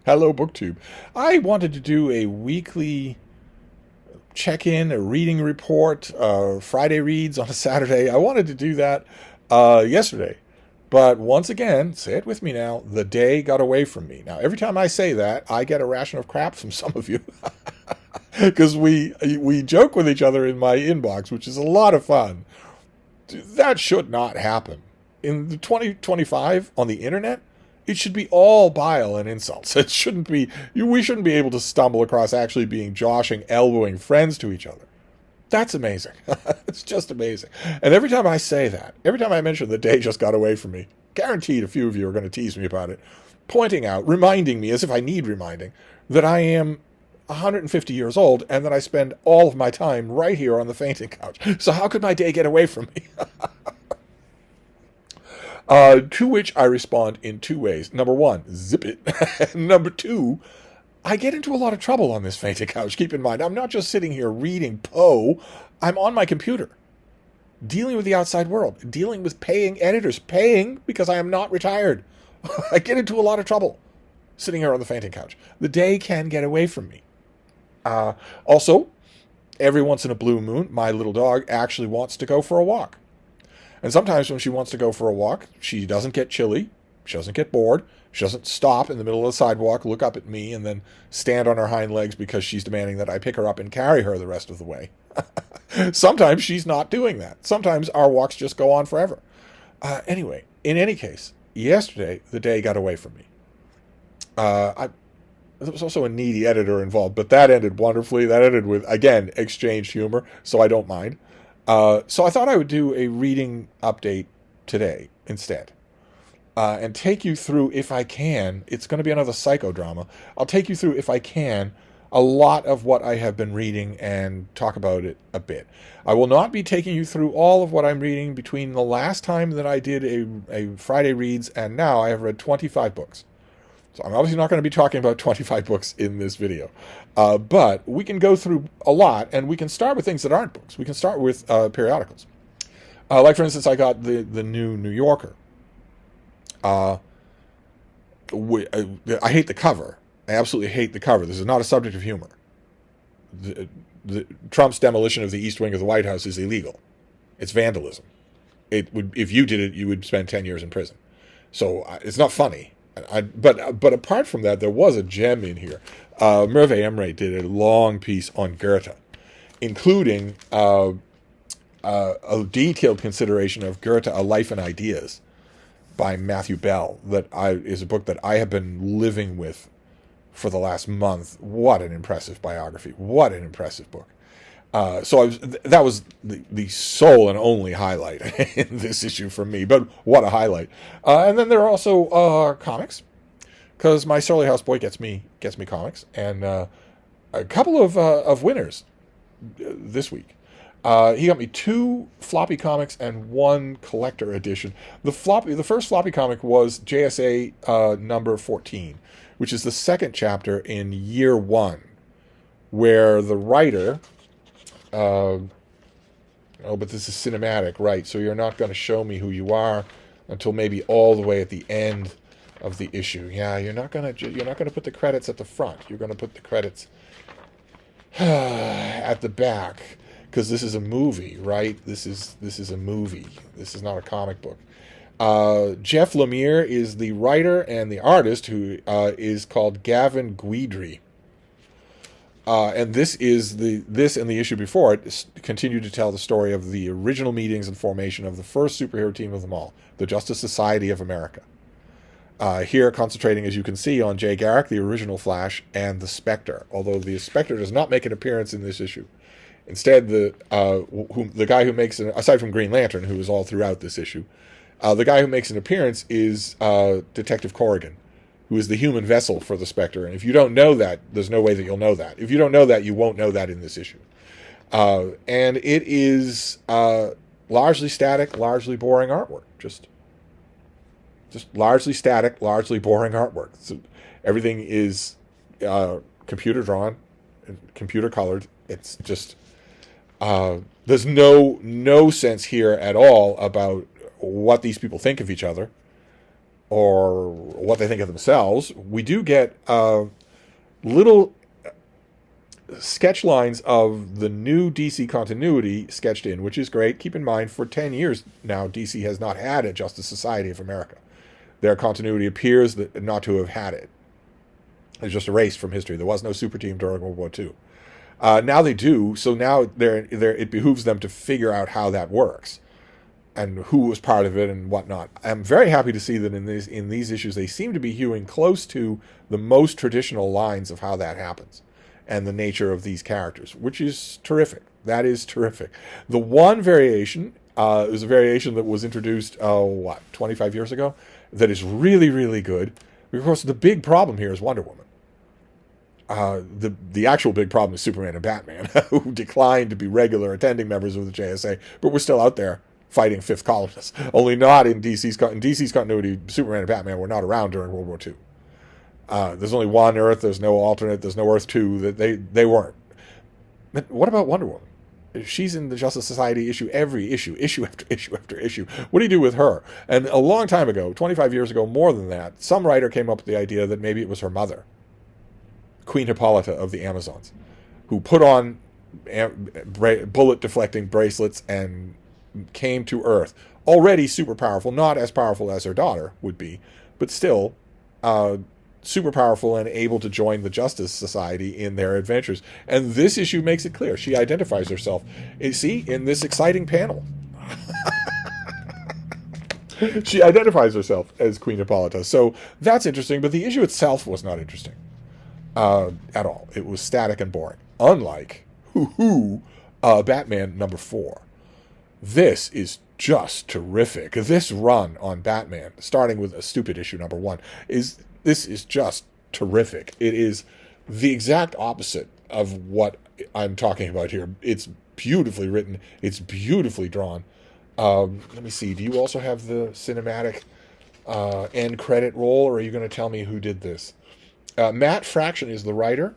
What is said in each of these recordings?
Hello, BookTube. I wanted to do a weekly check-in, a reading report, Friday reads on a Saturday. I wanted to do that yesterday. But once again, say it with me now, the day got away from me. Now, every time I say that, I get a ration of crap from some of you. Because we joke with each other in my inbox, which is a lot of fun. That should not happen. In the 2025 on the internet, it should be all bile and insults. It shouldn't be, we shouldn't be able to stumble across actually being joshing, elbowing friends to each other. That's amazing. It's just amazing. And every time I say that, every time I mention the day just got away from me, guaranteed a few of you are going to tease me about it, pointing out, reminding me, as if I need reminding, that I am 150 years old and that I spend all of my time right here on the fainting couch. So how could my day get away from me? To which I respond in two ways. Number one, zip it. Number two, I get into a lot of trouble on this fainting couch. Keep in mind, I'm not just sitting here reading Poe. I'm on my computer, dealing with the outside world, dealing with paying editors, paying because I am not retired. I get into a lot of trouble sitting here on the fainting couch. The day can get away from me. Also, every once in a blue moon, my little dog actually wants to go for a walk. And sometimes when she wants to go for a walk, she doesn't get chilly, she doesn't get bored, she doesn't stop in the middle of the sidewalk, look up at me, and then stand on her hind legs because she's demanding that I pick her up and carry her the rest of the way. Sometimes she's not doing that. Sometimes our walks just go on forever. Anyway, in any case, yesterday, the day got away from me. There was also a needy editor involved, but that ended wonderfully. That ended with, again, exchanged humor, so I don't mind. So I thought I would do a reading update today instead. And take you through, if I can, it's going to be another psychodrama. I'll take you through, if I can, a lot of what I have been reading and talk about it a bit. I will not be taking you through all of what I'm reading between the last time that I did a Friday Reads and now. I have read 25 books. So I'm obviously not going to be talking about 25 books in this video. But we can go through a lot, and we can start with things that aren't books. We can start with periodicals. Like, for instance, I got the new New Yorker. I hate the cover. I absolutely hate the cover. This is not a subject of humor. Trump's demolition of the East Wing of the White House is illegal. It's vandalism. It would, if you did it, you would spend 10 years in prison. So it's not funny. But apart from that, there was a gem in here. Merve Emre did a long piece on Goethe, including a detailed consideration of Goethe, A Life and Ideas, by Matthew Bell. That is a book that I have been living with for the last month. What an impressive biography! What an impressive book! That was the sole and only highlight in this issue for me, but what a highlight. And then there are also comics, because my Surly House boy gets me comics, and a couple of winners this week. He got me 2 floppy comics and 1 collector edition. The first floppy comic was JSA number 14, which is the second chapter in year 1, where the writer... but this is cinematic, right? So you're not going to show me who you are until maybe all the way at the end of the issue. Yeah, you're not going to put the credits at the front. You're going to put the credits at the back, because this is a movie, right? This is a movie. This is not a comic book. Jeff Lemire is the writer, and the artist, who is called Gavin Guidry. And this and the issue before it continue to tell the story of the original meetings and formation of the first superhero team of them all, the Justice Society of America. Here concentrating, as you can see, on Jay Garrick, the original Flash, and the Spectre, although the Spectre does not make an appearance in this issue. Instead, the guy who makes an, aside from Green Lantern, who is all throughout this issue, the guy who makes an appearance is Detective Corrigan, who is the human vessel for the Spectre. And if you don't know that, there's no way that you'll know that. If you don't know that, you won't know that in this issue. And it is largely static, largely boring artwork. Just largely static, largely boring artwork. So everything is computer drawn, computer colored. It's just there's no sense here at all about what these people think of each other. or what they think of themselves. We do get little sketch lines of the new DC continuity sketched in, which is great. Keep in mind, for 10 years now, DC has not had a Justice Society of America. Their continuity appears not to have had it. It's just erased from history. There was no super team during World War II. Now they do, so now it behooves them to figure out how that works and who was part of it and whatnot. I'm very happy to see that in these issues they seem to be hewing close to the most traditional lines of how that happens and the nature of these characters, which is terrific. That is terrific. The one variation is a variation that was introduced, 25 years ago, that is really, really good. Of course, the big problem here is Wonder Woman. The actual big problem is Superman and Batman, who declined to be regular attending members of the JSA, but we're still out there fighting fifth columnists. Only not in DC's continuity. Superman and Batman were not around during World War II. There's only one Earth. There's no alternate. There's no Earth 2. That they weren't. But what about Wonder Woman? She's in the Justice Society issue after issue. What do you do with her? And a long time ago, 25 years ago, more than that, some writer came up with the idea that maybe it was her mother, Queen Hippolyta of the Amazons, who put on bullet-deflecting bracelets and came to Earth. Already super powerful, not as powerful as her daughter would be, but still super powerful and able to join the Justice Society in their adventures. And this issue makes it clear. She identifies herself, in this exciting panel. She identifies herself as Queen Hippolyta. So that's interesting, but the issue itself was not interesting at all. It was static and boring. Unlike Batman number 4. This is just terrific. This run on Batman, starting with a stupid issue number 1, is just terrific. It is the exact opposite of what I'm talking about here. It's beautifully written. It's beautifully drawn. Let me see. Do you also have the cinematic end credit roll, or are you going to tell me who did this? Matt Fraction is the writer,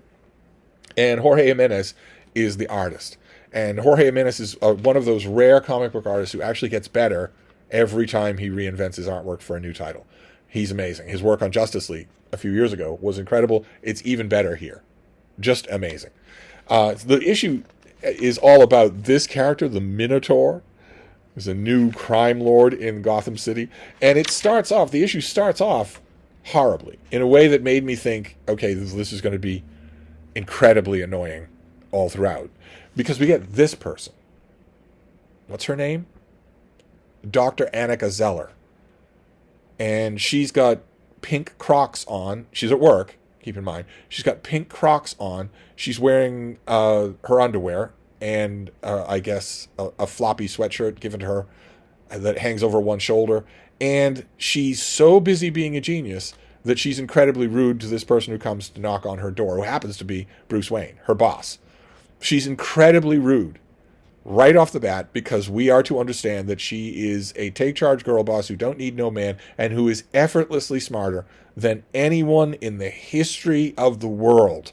and Jorge Jimenez is the artist. And Jorge Jimenez is one of those rare comic book artists who actually gets better every time he reinvents his artwork for a new title. He's amazing. His work on Justice League a few years ago was incredible. It's even better here. Just amazing. The issue is all about this character, the Minotaur. There's a new crime lord in Gotham City. And the issue starts off horribly, in a way that made me think, okay, this is going to be incredibly annoying all throughout. Because we get this person. What's her name? Dr. Annika Zeller. And she's got pink Crocs on. She's at work, keep in mind. She's got pink Crocs on. She's wearing her underwear and, I guess, a floppy sweatshirt given to her that hangs over one shoulder. And she's so busy being a genius that she's incredibly rude to this person who comes to knock on her door, who happens to be Bruce Wayne, her boss. She's incredibly rude right off the bat, because we are to understand that she is a take-charge girl boss who don't need no man and who is effortlessly smarter than anyone in the history of the world.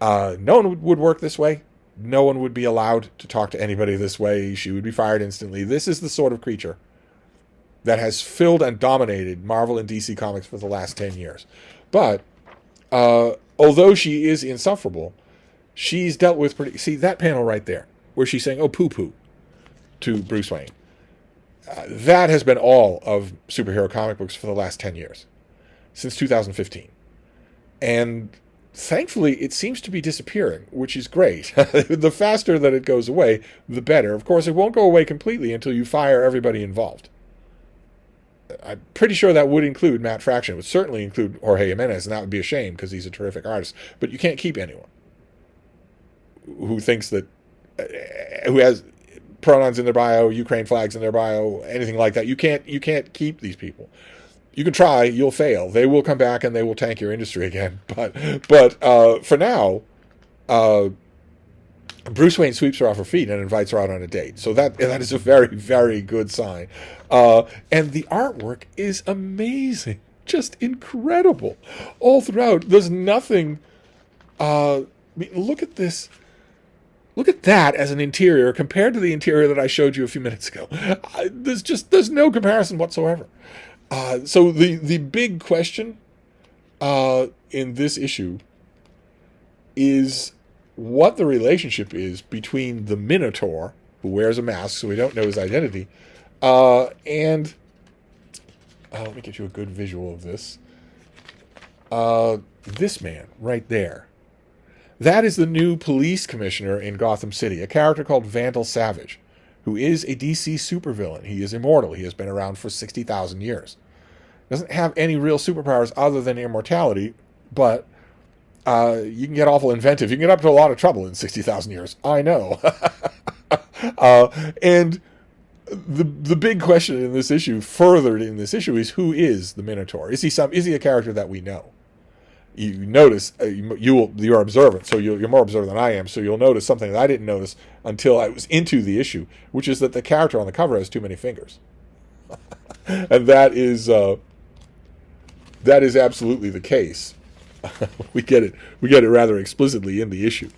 No one would work this way. No one would be allowed to talk to anybody this way. She would be fired instantly. This is the sort of creature that has filled and dominated Marvel and DC Comics for the last 10 years. But although she is insufferable, she's dealt with see that panel right there where she's saying, oh, poo-poo, to Bruce Wayne. That has been all of superhero comic books for the last 10 years, since 2015. And thankfully, it seems to be disappearing, which is great. The faster that it goes away, the better. Of course, it won't go away completely until you fire everybody involved. I'm pretty sure that would include Matt Fraction. It would certainly include Jorge Jimenez, and that would be a shame because he's a terrific artist. But you can't keep anyone who thinks that, who has pronouns in their bio, Ukraine flags in their bio, anything like that. You can't keep these people. You can try, you'll fail. They will come back and they will tank your industry again. But for now, Bruce Wayne sweeps her off her feet and invites her out on a date. So that is a very, very good sign. And the artwork is amazing. Just incredible. All throughout. There's nothing... look at this. Look at that as an interior compared to the interior that I showed you a few minutes ago. There's no comparison whatsoever. So the big question in this issue is what the relationship is between the Minotaur, who wears a mask so we don't know his identity, and let me get you a good visual of this. This man right there. That is the new police commissioner in Gotham City, a character called Vandal Savage, who is a DC supervillain. He is immortal. He has been around for 60,000 years. Doesn't have any real superpowers other than immortality, but you can get awful inventive. You can get up to a lot of trouble in 60,000 years. I know. And the big question in this issue, furthered in this issue, is who is the Minotaur? Is he a character that we know? You notice, you're observant, so you're more observant than I am, so you'll notice something that I didn't notice until I was into the issue, which is that the character on the cover has too many fingers. And that is absolutely the case. we get it rather explicitly in the issue.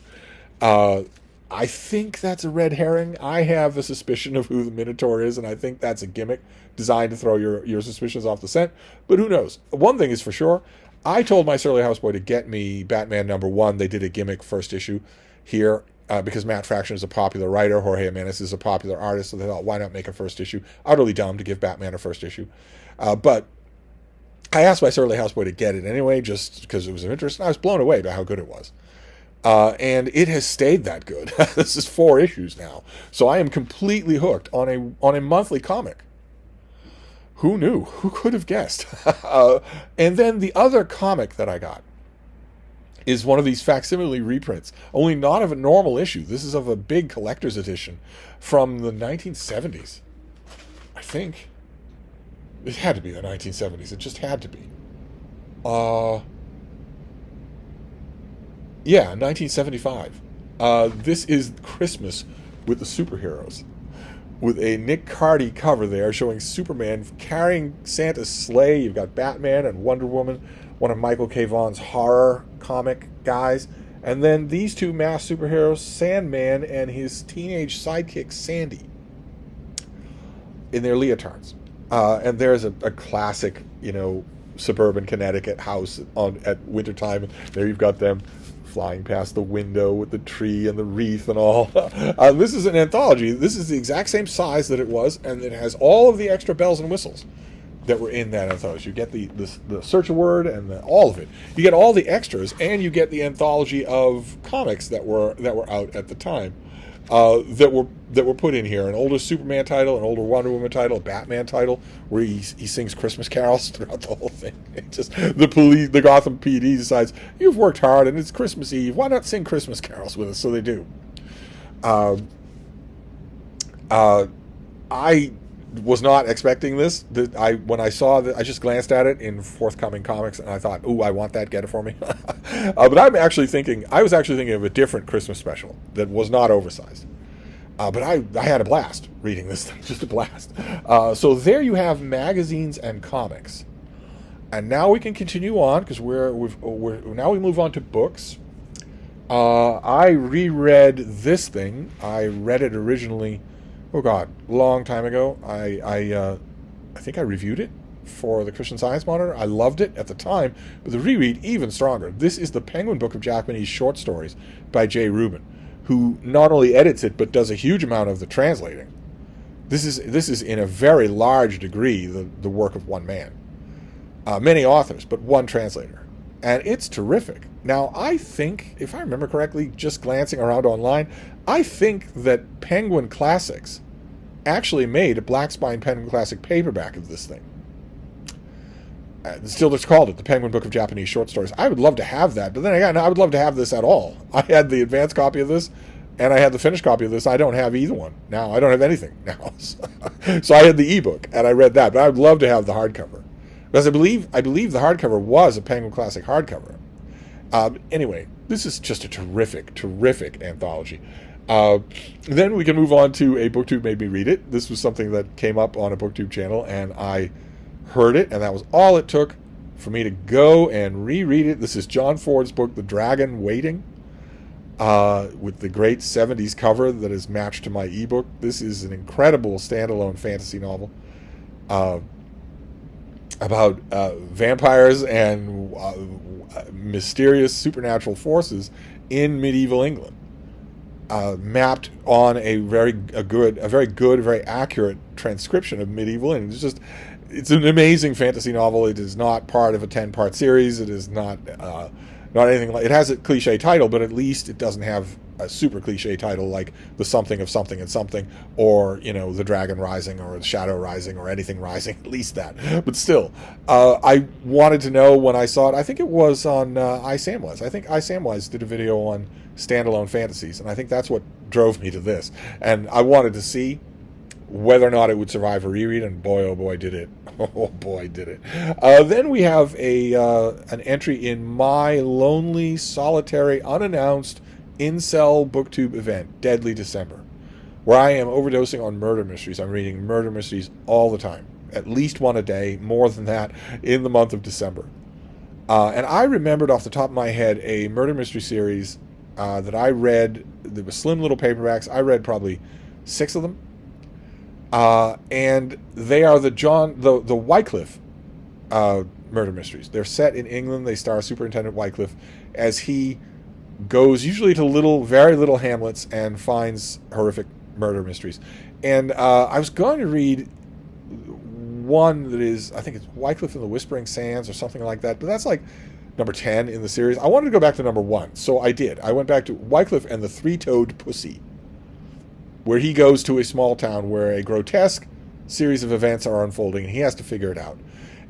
I think that's a red herring. I have a suspicion of who the Minotaur is, and I think that's a gimmick designed to throw your suspicions off the scent. But who knows? One thing is for sure, I told my surly houseboy to get me Batman #1. They did a gimmick first issue here because Matt Fraction is a popular writer. Jorge Jimenez is a popular artist, so they thought, why not make a first issue? Utterly dumb to give Batman a first issue. But I asked my surly houseboy to get it anyway, just because it was of interest, and I was blown away by how good it was. And it has stayed that good. This is 4 issues now. So I am completely hooked on a monthly comic. Who knew? Who could have guessed? And then the other comic that I got is one of these facsimile reprints, only not of a normal issue. This is of a big collector's edition from the 1970s. I think. It had to be the 1970s. It just had to be. Yeah, 1975. This is Christmas with the superheroes, with a Nick Cardy cover there showing Superman carrying Santa's sleigh. You've got Batman and Wonder Woman, one of Michael K. Vaughan's horror comic guys, and then these two masked superheroes, Sandman and his teenage sidekick Sandy, in their leotards. And there's a classic, suburban Connecticut house at wintertime. There you've got them flying past the window with the tree and the wreath and all. This is an anthology. This is the exact same size that it was, and it has all of the extra bells and whistles that were in that anthology. You get the search a word and all of it. You get all the extras, and you get the anthology of comics that were out at the time. That were put in here. An older Superman title, an older Wonder Woman title, a Batman title, where he sings Christmas carols throughout the whole thing. It just the Gotham PD decides, you've worked hard and it's Christmas Eve. Why not sing Christmas carols with us? So they do. I was not expecting this. When I saw that, I just glanced at it in forthcoming comics, and I thought, "Ooh, I want that. Get it for me." But I was actually thinking of a different Christmas special that was not oversized. But I had a blast reading this thing, just a blast. So there you have magazines and comics, and now we can continue on because now we move on to books. I reread this thing. I read it originally. Oh God, long time ago. I think I reviewed it for the Christian Science Monitor. I loved it at the time, but the reread even stronger. This is the Penguin Book of Japanese Short Stories by Jay Rubin, who not only edits it but does a huge amount of the translating. This is in a very large degree the work of one man. Many authors, but one translator. And it's terrific. Now, I think, if I remember correctly, just glancing around online, I think that Penguin Classics actually made a Black Spine Penguin Classic paperback of this thing. Still just called it the Penguin Book of Japanese Short Stories. I would love to have that, but then again, I would love to have this at all. I had the advanced copy of this, and I had the finished copy of this. I don't have either one now. I don't have anything now. So I had the ebook, and I read that, but I would love to have the hardcover. Because I believe the hardcover was a Penguin Classic hardcover. Anyway, this is just a terrific, terrific anthology. Then we can move on to a BookTube Made Me Read It. This was something that came up on a BookTube channel, and I heard it, and that was all it took for me to go and reread it. This is John Ford's book, The Dragon Waiting, with the great 70s cover that is matched to my ebook. This is an incredible standalone fantasy novel. about vampires and mysterious supernatural forces in medieval England, mapped on a very accurate transcription of medieval England. It's an amazing fantasy novel. It is not part of a 10-part series. It is not anything like. It has a cliche title, but at least it doesn't have a super cliche title like the something of something and something, or the Dragon Rising or the Shadow Rising or anything Rising. At least that. But still, I wanted to know when I saw it. I think it was on iSamwise. I think iSamwise did a video on standalone fantasies, and I think that's what drove me to this. And I wanted to see whether or not it would survive a reread, and boy, oh boy, did it. Oh boy, did it. Then we have an entry in My Lonely, Solitary, Unannounced Incel Booktube event, Deadly December, where I am overdosing on murder mysteries. I'm reading murder mysteries all the time, at least one a day, more than that, in the month of December. And I remembered off the top of my head a murder mystery series that I read. There were slim little paperbacks. I read probably 6 of them. And they are the Wycliffe murder mysteries. They're set in England. They star Superintendent Wycliffe as he goes usually to very little hamlets and finds horrific murder mysteries. And I was going to read one that is, I think it's Wycliffe and the Whispering Sands or something like that, but that's like number 10 in the series. I wanted to go back to number 1, so I did. I went back to Wycliffe and the Three-Toed Pussy, where he goes to a small town where a grotesque series of events are unfolding, and he has to figure it out.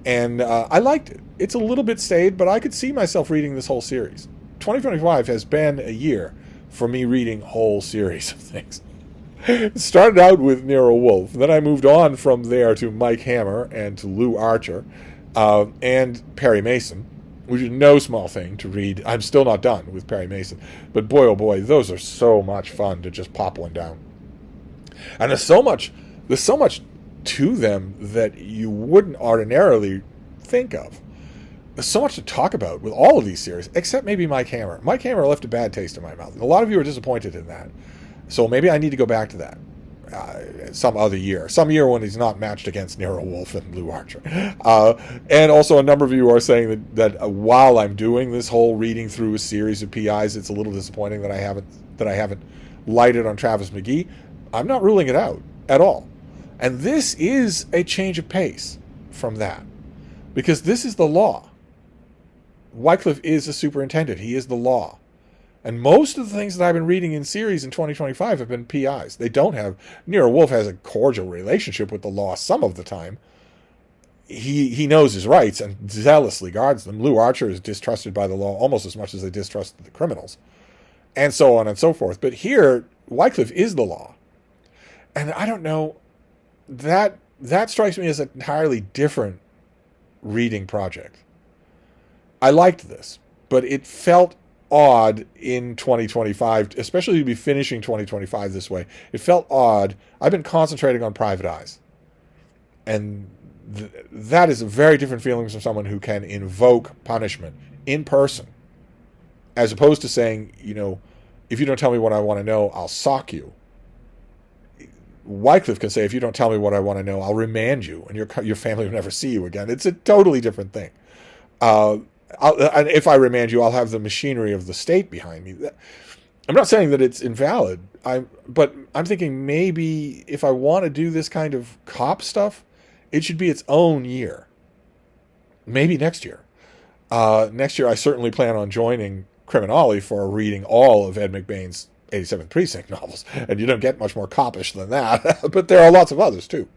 And I liked it. It's a little bit staid, but I could see myself reading this whole series. 2025 has been a year for me reading whole series of things. It started out with Nero Wolfe. Then I moved on from there to Mike Hammer and to Lou Archer and Perry Mason, which is no small thing to read. I'm still not done with Perry Mason. But boy, oh boy, those are so much fun to just pop one down. And there's so much to them that you wouldn't ordinarily think of. There's so much to talk about with all of these series, except maybe Mike Hammer. Mike Hammer left a bad taste in my mouth. A lot of you are disappointed in that. So maybe I need to go back to that some other year. Some year when he's not matched against Nero Wolfe and Lou Archer. And also a number of you are saying that while I'm doing this whole reading through a series of PIs, it's a little disappointing that I haven't lighted on Travis McGee. I'm not ruling it out at all. And this is a change of pace from that, because this is the law. Wycliffe is a superintendent. He is the law. And most of the things that I've been reading in series in 2025 have been PIs. They don't have... Nero Wolfe has a cordial relationship with the law some of the time. He knows his rights and zealously guards them. Lou Archer is distrusted by the law almost as much as they distrust the criminals. And so on and so forth. But here, Wycliffe is the law. And I don't know... That strikes me as an entirely different reading project. I liked this, but it felt odd in 2025, especially to be finishing 2025 this way. It felt odd. I've been concentrating on Private Eyes. And that is a very different feeling from someone who can invoke punishment in person, as opposed to saying, if you don't tell me what I want to know, I'll sock you. Wycliffe can say, if you don't tell me what I want to know, I'll remand you, and your family will never see you again. It's a totally different thing. And if I remand you, I'll have the machinery of the state behind me. I'm not saying that it's invalid, but I'm thinking maybe if I want to do this kind of cop stuff, it should be its own year. Maybe next year. Next year, I certainly plan on joining Criminale for reading all of Ed McBain's 87th Precinct novels, and you don't get much more copish than that. But there are lots of others too.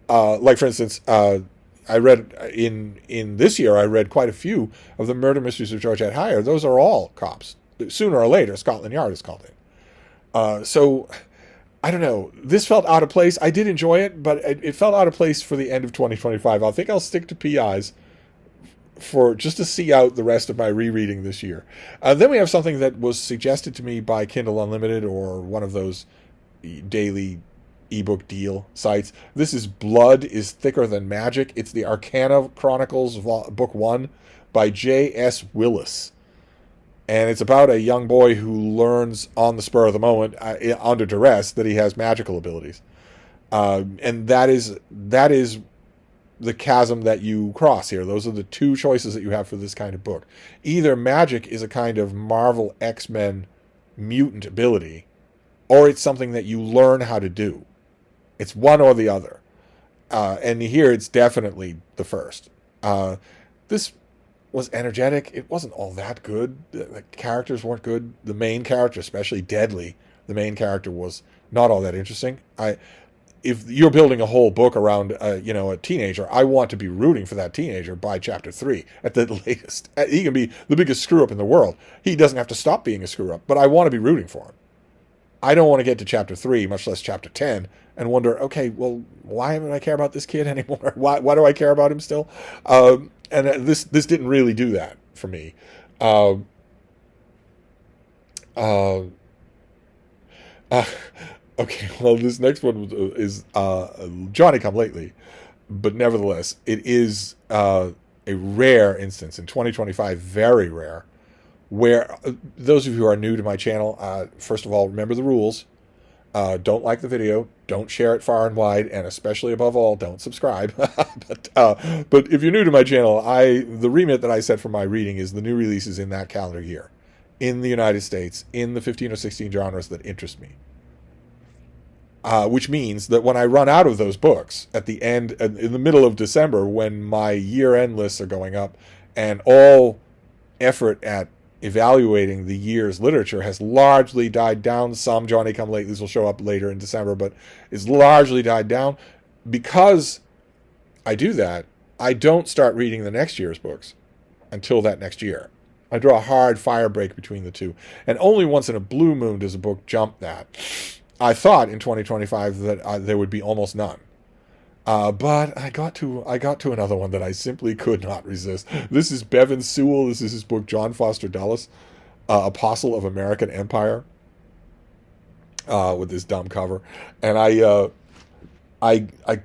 Like for instance, I read in this year, I read quite a few of the murder mysteries of Georgette Heyer. Those are all cops. Sooner or later, Scotland Yard is called in. So I don't know. This felt out of place. I did enjoy it, but it felt out of place for the end of 2025. I think I'll stick to PIs for just to see out the rest of my rereading this year. Then we have something that was suggested to me by Kindle Unlimited or one of those daily ebook deal sites. This is Blood is Thicker Than Magic. It's the Arcana Chronicles Book 1 by J.S. Willis. And it's about a young boy who learns on the spur of the moment, under duress, that he has magical abilities. And that is the chasm that you cross here. Those are the two choices that you have for this kind of book. Either magic is a kind of Marvel X-Men mutant ability, or it's something that you learn how to do. It's one or the other. And here it's definitely the first. This was energetic. It wasn't all that good. The characters weren't good. The main character, especially Deadly, the main character was not all that interesting. If you're building a whole book around, a teenager, I want to be rooting for that teenager by chapter 3 at the latest. He can be the biggest screw up in the world. He doesn't have to stop being a screw up, but I want to be rooting for him. I don't want to get to chapter 3, much less chapter 10, and wonder, okay, well, why don't I care about this kid anymore? Why do I care about him still? And this didn't really do that for me. Okay, well, this next one is Johnny Come Lately, but nevertheless, it is a rare instance in 2025, very rare, where those of you who are new to my channel, first of all, remember the rules. Don't like the video, don't share it far and wide, and especially above all, don't subscribe. But if you're new to my channel, the remit that I set for my reading is the new releases in that calendar year, in the United States, in the 15 or 16 genres that interest me. Which means that when I run out of those books at the end, in the middle of December, when my year-end lists are going up, and all effort at evaluating the year's literature has largely died down. Some Johnny Come Latelys will show up later in December, but it's largely died down. Because I do that, I don't start reading the next year's books until that next year. I draw a hard fire break between the two. And only once in a blue moon does a book jump that. I thought in 2025 that there would be almost none. But I got to another one that I simply could not resist. This is Bevan Sewell. This is his book, John Foster Dulles, Apostle of American Empire, with this dumb cover. And I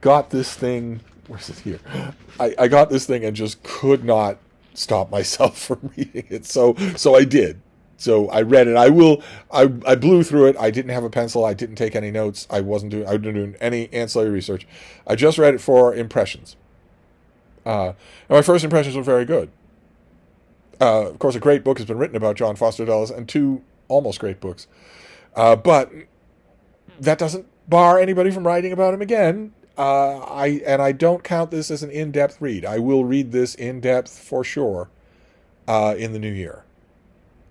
got this thing. Where's it here? I got this thing and just could not stop myself from reading it. So I did. So I read it. I blew through it. I didn't have a pencil. I didn't take any notes. I wasn't doing any ancillary research. I just read it for impressions. And my first impressions were very good. Of course, a great book has been written about John Foster Dulles, and 2 almost great books. But that doesn't bar anybody from writing about him again. I don't count this as an in-depth read. I will read this in-depth for sure in the new year.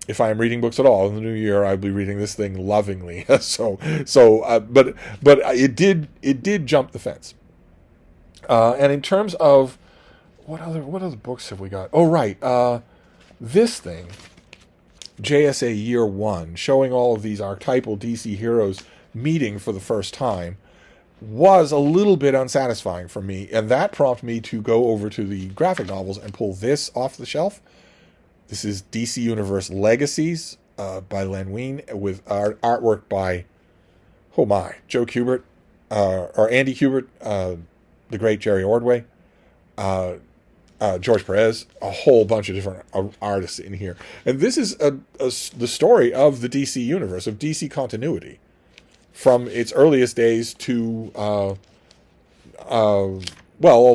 If I am reading books at all in the new year, I'll be reading this thing lovingly. But it did jump the fence. And in terms of what other books have we got? Oh, right, this thing, JSA Year 1, showing all of these archetypal DC heroes meeting for the first time, was a little bit unsatisfying for me, and that prompted me to go over to the graphic novels and pull this off the shelf. This is DC Universe Legacies by Len Wein, with artwork by, Joe Kubert, or Andy Kubert, the great Jerry Ordway, George Perez, a whole bunch of different artists in here. And this is the story of the DC Universe, of DC continuity, from its earliest days to, all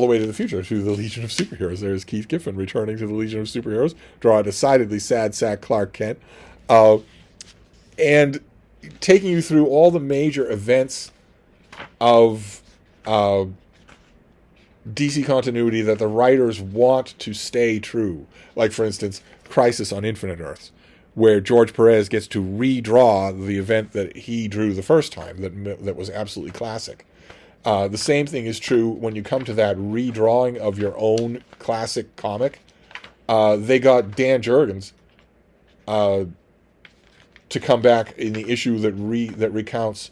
the way to the future, to the Legion of Superheroes. There's Keith Giffen returning to the Legion of Superheroes, draw a decidedly sad sack Clark Kent, and taking you through all the major events of DC continuity that the writers want to stay true. Like, for instance, Crisis on Infinite Earths, where George Perez gets to redraw the event that he drew the first time, that was absolutely classic. The same thing is true when you come to that redrawing of your own classic comic. They got Dan Jurgens to come back in the issue that recounts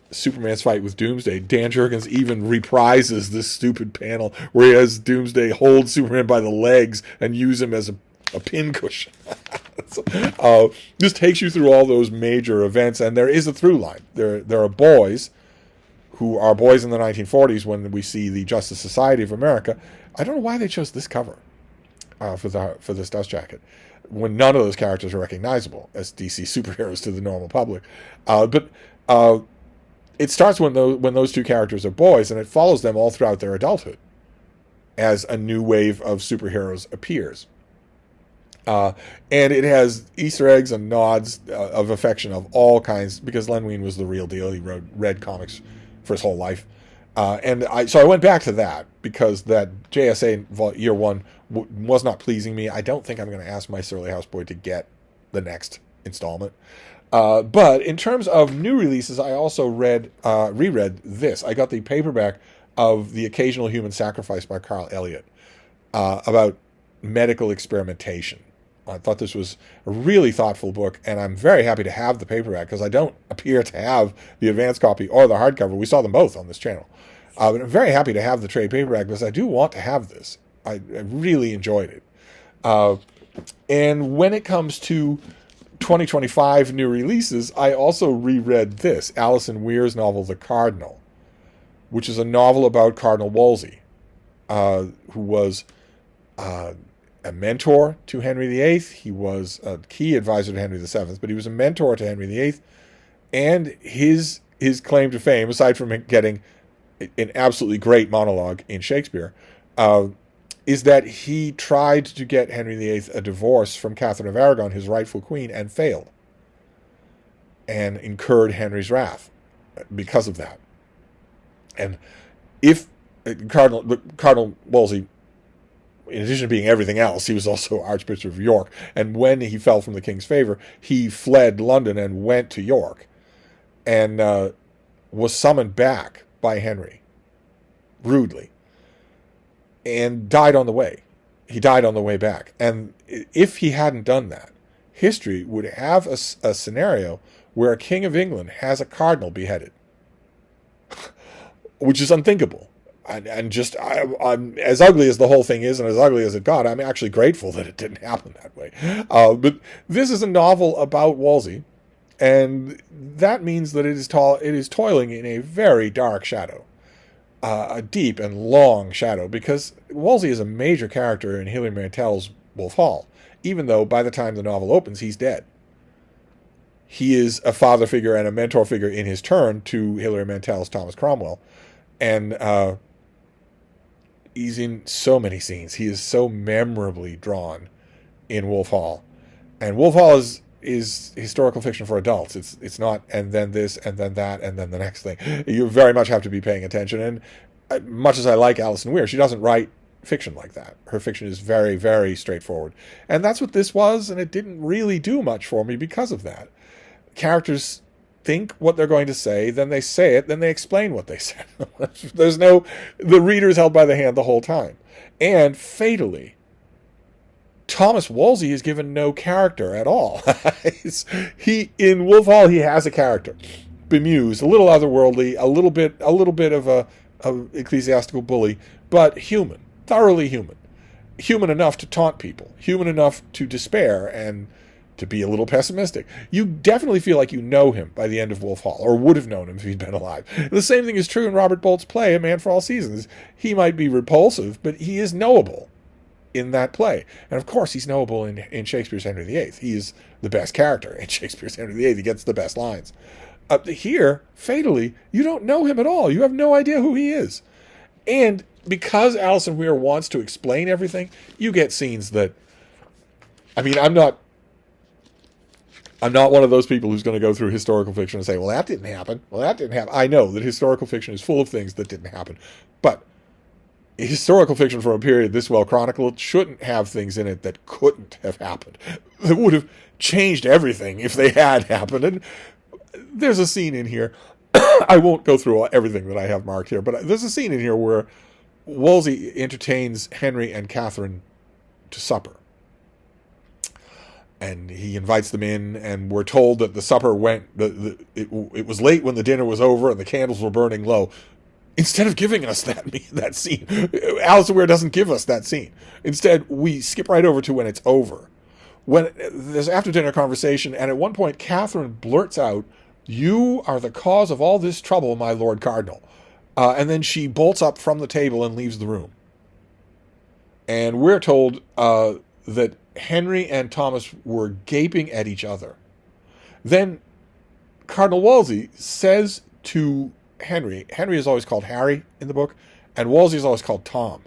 Superman's fight with Doomsday. Dan Jurgens even reprises this stupid panel where he has Doomsday hold Superman by the legs and use him as a pincushion. This takes you through all those major events, and there is a through line. There are boys who are boys in the 1940s when we see the Justice Society of America. I don't know why they chose this cover for this dust jacket, when none of those characters are recognizable as DC superheroes to the normal public. But it starts when those two characters are boys, and it follows them all throughout their adulthood. as a new wave of superheroes appears. And it has Easter eggs and nods of affection of all kinds, because Len Wein was the real deal. He read comics for his whole life. So I went back to that, because that JSA year one was not pleasing me. I don't think I'm going to ask my Surly Houseboy to get the next installment. But in terms of new releases, I also reread this. I got the paperback of The Occasional Human Sacrifice by Carl Elliott, about medical experimentation. I thought this was a really thoughtful book, and I'm very happy to have the paperback, because I don't appear to have the advance copy or the hardcover. We saw them both on this channel. But I'm very happy to have the trade paperback, because I do want to have this. I really enjoyed it. And when it comes to 2025 new releases, I also reread this, Alison Weir's novel, The Cardinal, which is a novel about Cardinal Wolsey, who was a mentor to Henry VIII. He was a key advisor to Henry VII, but he was a mentor to Henry VIII. And his claim to fame, aside from getting an absolutely great monologue in Shakespeare, is that he tried to get Henry VIII a divorce from Catherine of Aragon, his rightful queen, and failed, and incurred Henry's wrath because of that. And if Cardinal Wolsey, in addition to being everything else, he was also Archbishop of York. And when he fell from the king's favor, he fled London and went to York, and was summoned back by Henry, rudely, and died on the way. He died on the way back. And if he hadn't done that, history would have a scenario where a king of England has a cardinal beheaded, which is unthinkable. And just, I'm as ugly as the whole thing is, and as ugly as it got, I'm actually grateful that it didn't happen that way. But this is a novel about Wolsey, and that means that it is toiling in a very dark shadow, a deep and long shadow, because Wolsey is a major character in Hilary Mantel's Wolf Hall, even though by the time the novel opens, he's dead. He is a father figure and a mentor figure in his turn to Hilary Mantel's Thomas Cromwell, and he's in so many scenes. He is so memorably drawn in Wolf Hall. And Wolf Hall is historical fiction for adults. It's not, and then this, and then that, and then the next thing. You very much have to be paying attention. And much as I like Alison Weir, she doesn't write fiction like that. Her fiction is very, very straightforward. And that's what this was, and it didn't really do much for me because of that. Characters think what they're going to say, then they say it, then they explain what they said. The reader is held by the hand the whole time. And fatally, Thomas Wolsey is given no character at all. In Wolf Hall, he has a character, bemused, a little otherworldly, a little bit of a ecclesiastical bully, but human, thoroughly human enough to taunt people, human enough to despair and to be a little pessimistic. You definitely feel like you know him by the end of Wolf Hall, or would have known him if he'd been alive. The same thing is true in Robert Bolt's play, A Man for All Seasons. He might be repulsive, but he is knowable in that play. And of course, he's knowable in Shakespeare's Henry VIII. He is the best character in Shakespeare's Henry VIII. He gets the best lines. Here, fatally, you don't know him at all. You have no idea who he is. And because Alison Weir wants to explain everything, you get scenes that... I mean, I'm not one of those people who's going to go through historical fiction and say, well, that didn't happen. Well, that didn't happen. I know that historical fiction is full of things that didn't happen. But historical fiction from a period this well chronicled shouldn't have things in it that couldn't have happened. That would have changed everything if they had happened. And there's a scene in here. I won't go through everything that I have marked here, but there's a scene in here where Wolsey entertains Henry and Catherine to supper. And he invites them in, and we're told that the supper went... It was late when the dinner was over, and the candles were burning low. Instead of giving us that scene, Alison Weir doesn't give us that scene. Instead, we skip right over to when it's over. When there's after-dinner conversation, and at one point, Catherine blurts out, "You are the cause of all this trouble, my Lord Cardinal." And then she bolts up from the table and leaves the room. And we're told that Henry and Thomas were gaping at each other. Then Cardinal Wolsey says to Henry is always called Harry in the book, and Wolsey is always called Tom.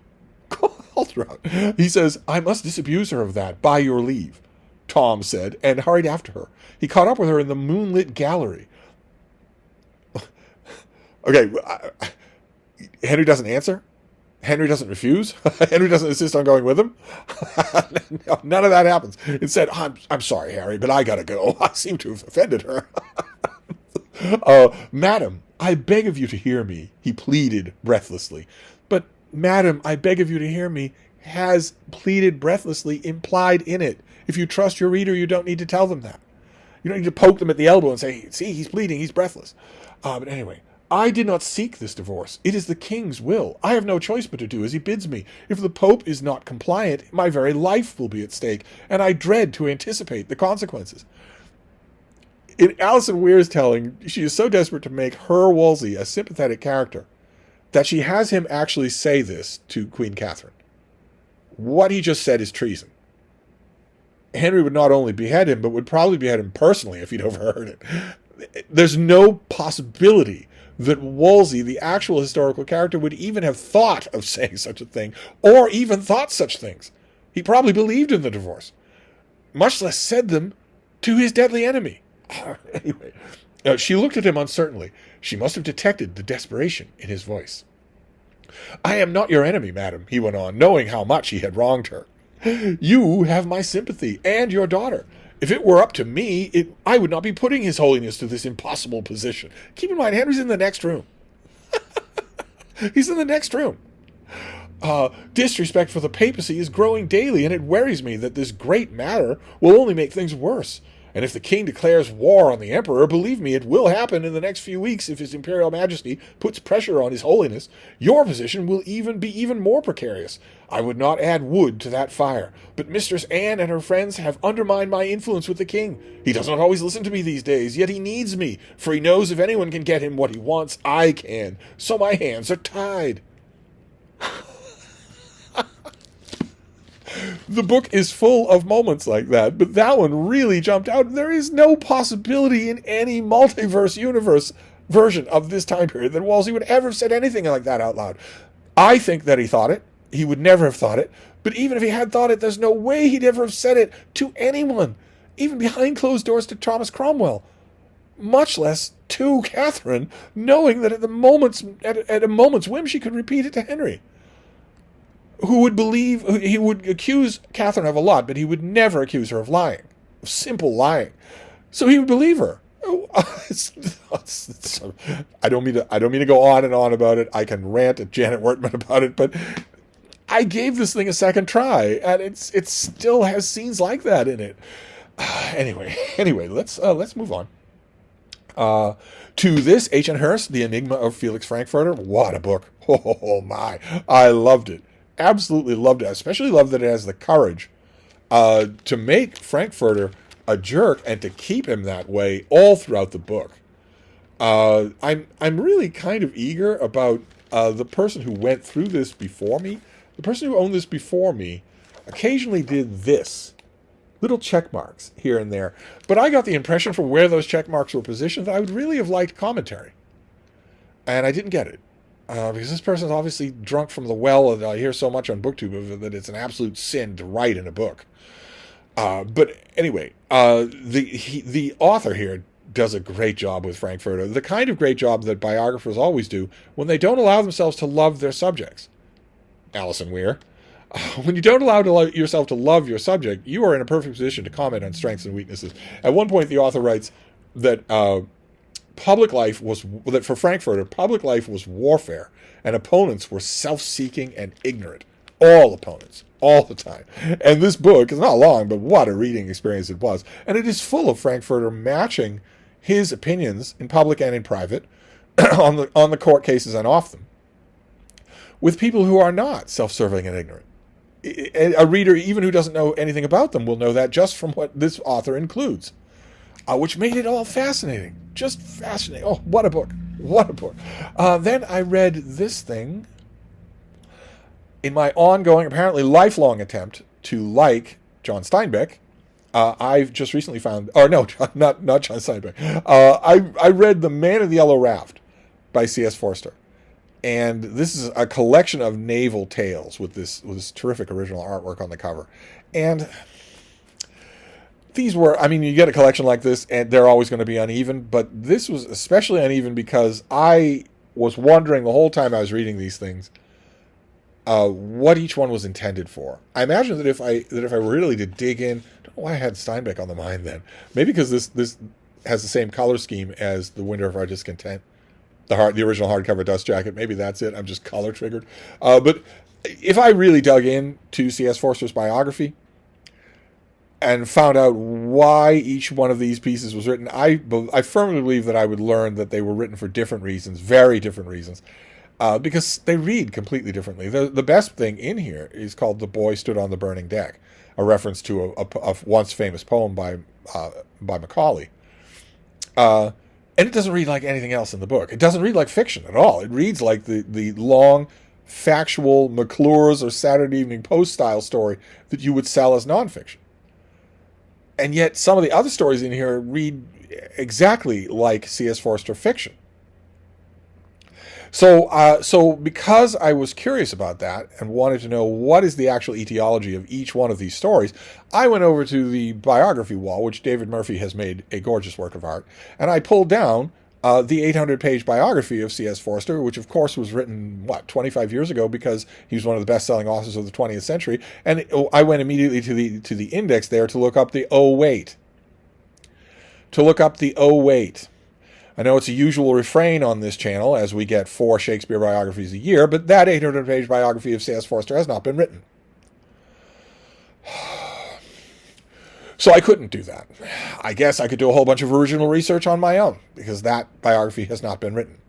all throughout. He says, I must disabuse her of that, by your leave, Tom said, and hurried after her. He caught up with her in the moonlit gallery. Okay, Henry doesn't answer. Henry doesn't refuse. Henry doesn't insist on going with him. No, none of that happens. Instead, I'm sorry, Harry, but I gotta go. I seem to have offended her. Madam, I beg of you to hear me, he pleaded breathlessly. But, madam, I beg of you to hear me has pleaded breathlessly implied in it. If you trust your reader, you don't need to tell them that. You don't need to poke them at the elbow and say, see, he's pleading, he's breathless. But anyway, I did not seek this divorce. It is the king's will. I have no choice but to do as he bids me. If the Pope is not compliant, my very life will be at stake, and I dread to anticipate the consequences. In Alison Weir's telling, she is so desperate to make her Wolsey a sympathetic character that she has him actually say this to Queen Catherine. What he just said is treason. Henry would not only behead him, but would probably behead him personally if he'd overheard it. There's no possibility that Wolsey, the actual historical character, would even have thought of saying such a thing, or even thought such things. He probably believed in the divorce, much less said them to his deadly enemy. Anyway, she looked at him uncertainly. She must have detected the desperation in his voice. I am not your enemy, madam, he went on, knowing how much he had wronged her. You have my sympathy, and your daughter. If it were up to me, I would not be putting His Holiness to this impossible position. Keep in mind, Henry's in the next room. He's in the next room. Disrespect for the papacy is growing daily, and it worries me that this great matter will only make things worse. And if the king declares war on the emperor, believe me, it will happen in the next few weeks if his imperial majesty puts pressure on His Holiness. Your position will be even more precarious. I would not add wood to that fire, but Mistress Anne and her friends have undermined my influence with the king. He does not always listen to me these days, yet he needs me, for he knows if anyone can get him what he wants, I can. So my hands are tied. The book is full of moments like that, but that one really jumped out. There is no possibility in any multiverse universe version of this time period that Wolsey would ever have said anything like that out loud. I think that he thought it. He would never have thought it. But even if he had thought it, there's no way he'd ever have said it to anyone, even behind closed doors to Thomas Cromwell, much less to Catherine, knowing that at a moment's whim she could repeat it to Henry, who would believe. He would accuse Catherine of a lot, but he would never accuse her of lying, of simple lying. So he would believe her. I don't mean to go on and on about it. I can rant at Janet Wortman about it, but I gave this thing a second try, and it still has scenes like that in it. Anyway, let's move on. To this, H.N. Hurst, The Enigma of Felix Frankfurter. What a book. Oh my. I loved it. Absolutely loved it. I especially loved that it has the courage to make Frankfurter a jerk and to keep him that way all throughout the book. I'm really kind of eager about the person who went through this before me. The person who owned this before me occasionally did this. Little check marks here and there. But I got the impression from where those check marks were positioned that I would really have liked commentary. And I didn't get it. Because this person's obviously drunk from the well, and I hear so much on BookTube that it's an absolute sin to write in a book. But anyway, the author here does a great job with Frankfurter. The kind of great job that biographers always do when they don't allow themselves to love their subjects. Alison Weir. When you don't allow yourself to love your subject, you are in a perfect position to comment on strengths and weaknesses. At one point, the author writes that for Frankfurter, public life was warfare, and opponents were self-seeking and ignorant. All opponents, all the time. And this book is not long, but what a reading experience it was. And it is full of Frankfurter matching his opinions in public and in private on the court cases and off them with people who are not self-serving and ignorant. A reader, even who doesn't know anything about them, will know that just from what this author includes, which made it all fascinating. Just fascinating. Oh, what a book. What a book. Then I read this thing in my ongoing, apparently lifelong attempt to like John Steinbeck. I've just recently found, or no, not John Steinbeck. I read The Man of the Yellow Raft by C.S. Forster. and this is a collection of naval tales with this terrific original artwork on the cover. And these were, I mean, you get a collection like this, and they're always going to be uneven, but this was especially uneven because I was wondering the whole time I was reading these things what each one was intended for. I imagine that if I really did dig in, I don't know why I had Steinbeck on the mind then. Maybe because this has the same color scheme as The Winter of Our Discontent, the original hardcover Dust Jacket. Maybe that's it. I'm just color triggered. But if I really dug in to C.S. Forster's biography and found out why each one of these pieces was written, I firmly believe that I would learn that they were written for different reasons, very different reasons, because they read completely differently. The best thing in here is called "The Boy Stood on the Burning Deck," a reference to a once famous poem by Macaulay. And it doesn't read like anything else in the book. It doesn't read like fiction at all. It reads like the long, factual McClure's or Saturday Evening Post style story that you would sell as nonfiction. And yet some of the other stories in here read exactly like C.S. Forster fiction. So because I was curious about that and wanted to know what is the actual etiology of each one of these stories, I went over to the biography wall, which David Murphy has made a gorgeous work of art, and I pulled down the 800-page biography of C.S. Forster, which of course was written, 25 years ago, because he was one of the best-selling authors of the 20th century, and I went immediately to the index there to look up the oh wait. I know it's a usual refrain on this channel, as we get 4 Shakespeare biographies a year, but that 800-page biography of C.S. Forster has not been written. So I couldn't do that. I guess I could do a whole bunch of original research on my own, because that biography has not been written.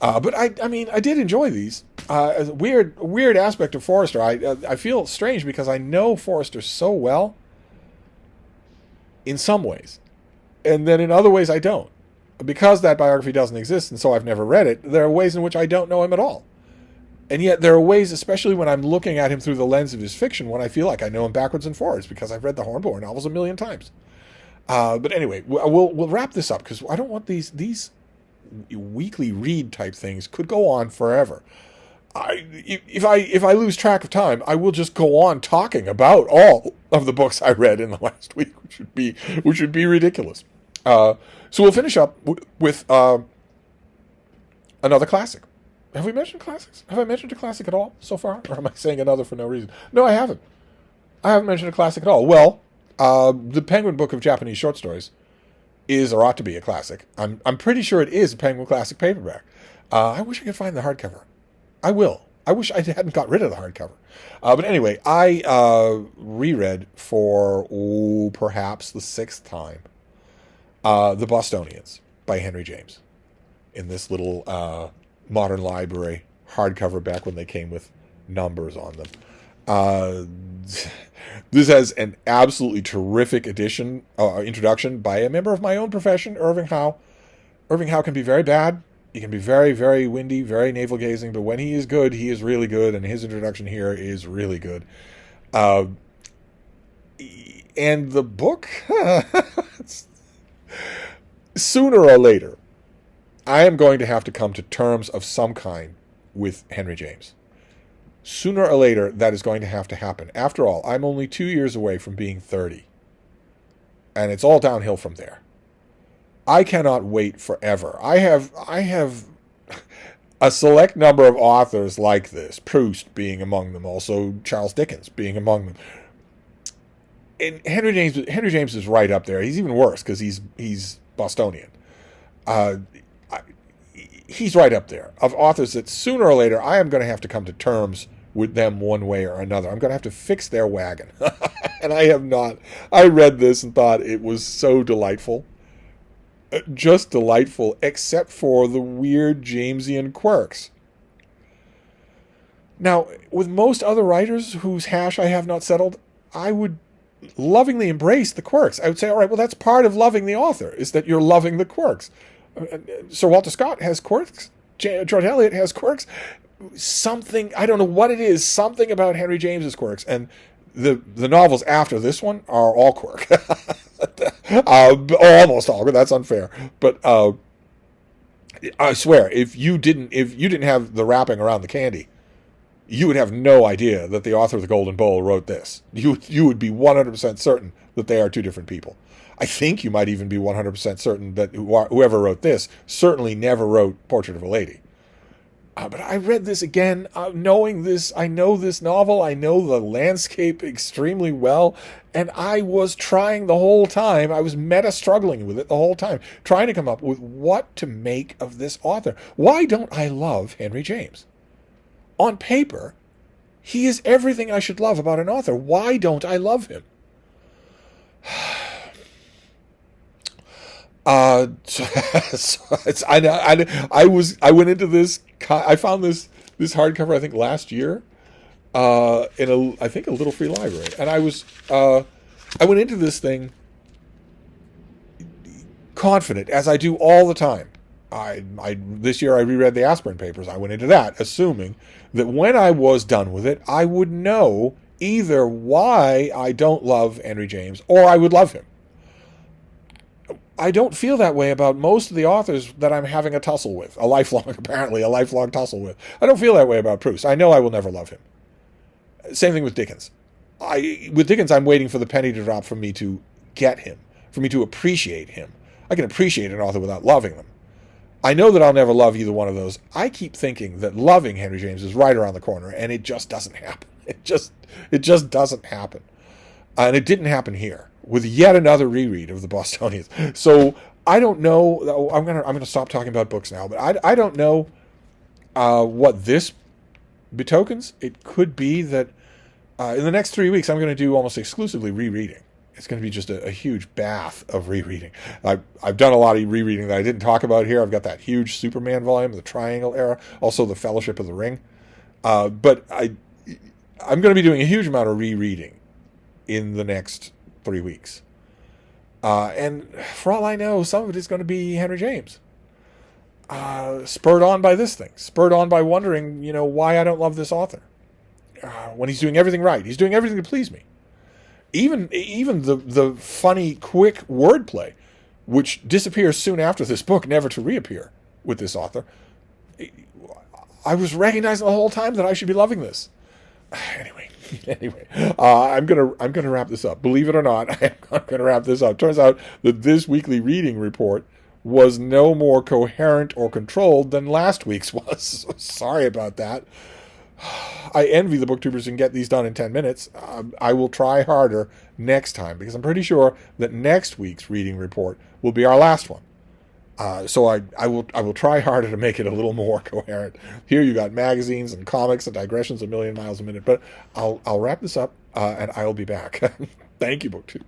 But I mean, I did enjoy these. A weird aspect of Forster. I feel strange because I know Forster so well in some ways, and then in other ways I don't. Because that biography doesn't exist, and so I've never read it, there are ways in which I don't know him at all. And yet there are ways, especially when I'm looking at him through the lens of his fiction, when I feel like I know him backwards and forwards, because I've read the Hornblower novels a million times. But anyway, we'll wrap this up, because I don't want these weekly read type things could go on forever. If I lose track of time, I will just go on talking about all of the books I read in the last week, which would be ridiculous. So we'll finish up with another classic. Have we mentioned classics? Have I mentioned a classic at all so far? Or am I saying another for no reason? No, I haven't. I haven't mentioned a classic at all. Well, the Penguin Book of Japanese Short Stories is, or ought to be, a classic. I'm pretty sure it is a Penguin Classic paperback. I wish I could find the hardcover. I will. I wish I hadn't got rid of the hardcover. But anyway, I reread for perhaps the 6th time The Bostonians by Henry James in this little Modern Library hardcover back when they came with numbers on them. This has an absolutely terrific introduction by a member of my own profession, Irving Howe. Irving Howe can be very bad. He can be very, very windy, very navel-gazing, but when he is good, he is really good, and his introduction here is really good. And the book, sooner or later, I am going to have to come to terms of some kind with Henry James. Sooner or later, that is going to have to happen. After all, I'm only 2 years away from being 30. And it's all downhill from there. I cannot wait forever. I have a select number of authors like this, Proust being among them, also Charles Dickens being among them. And Henry James is right up there. He's even worse because he's Bostonian. He's right up there of authors that sooner or later I am going to have to come to terms with them one way or another. I'm going to have to fix their wagon. And I have not. I read this and thought it was so delightful. Just delightful, except for the weird Jamesian quirks. Now, with most other writers whose hash I have not settled, I would lovingly embrace the quirks. I would say, all right, well, that's part of loving the author, is that you're loving the quirks. Sir Walter Scott has quirks. George Eliot has quirks. Something, I don't know what it is, something about Henry James's quirks. And the novels after this one are all quirk. Almost all, but that's unfair. But I swear, if you didn't have the wrapping around the candy, you would have no idea that the author of the Golden Bowl wrote this. You would be 100% certain that they are two different people. I think you might even be 100% certain that whoever wrote this certainly never wrote Portrait of a Lady. But I read this again, knowing this. I know this novel. I know the landscape extremely well. And I was trying the whole time. I was meta struggling with it the whole time, trying to come up with what to make of this author. Why don't I love Henry James? On paper, he is everything I should love about an author. Why don't I love him? I went into this. I found this hardcover, I think, last year, in a little free library, and I went into this thing confident, as I do all the time. This year I reread the Aspirin Papers. I went into that assuming that when I was done with it, I would know either why I don't love Henry James or I would love him. I don't feel that way about most of the authors that I'm having a tussle with, apparently a lifelong tussle with. I don't feel that way about Proust. I know I will never love him. Same thing with Dickens. With Dickens, I'm waiting for the penny to drop for me to get him, for me to appreciate him. I can appreciate an author without loving them. I know that I'll never love either one of those. I keep thinking that loving Henry James is right around the corner, and it just doesn't happen. It just doesn't happen. And it didn't happen here with yet another reread of the Bostonians. So I don't know. I'm gonna stop talking about books now, but I don't know what this betokens. It could be that in the next 3 weeks I'm going to do almost exclusively rereading. It's going to be just a huge bath of rereading. I've done a lot of rereading that I didn't talk about here. I've got that huge Superman volume, the Triangle Era, also the Fellowship of the Ring. But I'm going to be doing a huge amount of rereading in the next 3 weeks. And for all I know, some of it is going to be Henry James. Spurred on by this thing. Spurred on by wondering, why I don't love this author. When he's doing everything right. He's doing everything to please me. Even the funny, quick wordplay, which disappears soon after this book, never to reappear with this author. I was recognizing the whole time that I should be loving this. Anyway, I'm gonna wrap this up. Believe it or not, I'm gonna wrap this up. Turns out that this weekly reading report was no more coherent or controlled than last week's was. Sorry about that. I envy the booktubers who can get these done in 10 minutes. I will try harder next time because I'm pretty sure that next week's reading report will be our last one. So I will try harder to make it a little more coherent. Here you got magazines and comics and digressions a million miles a minute, but I'll wrap this up and I'll be back. Thank you, BookTube.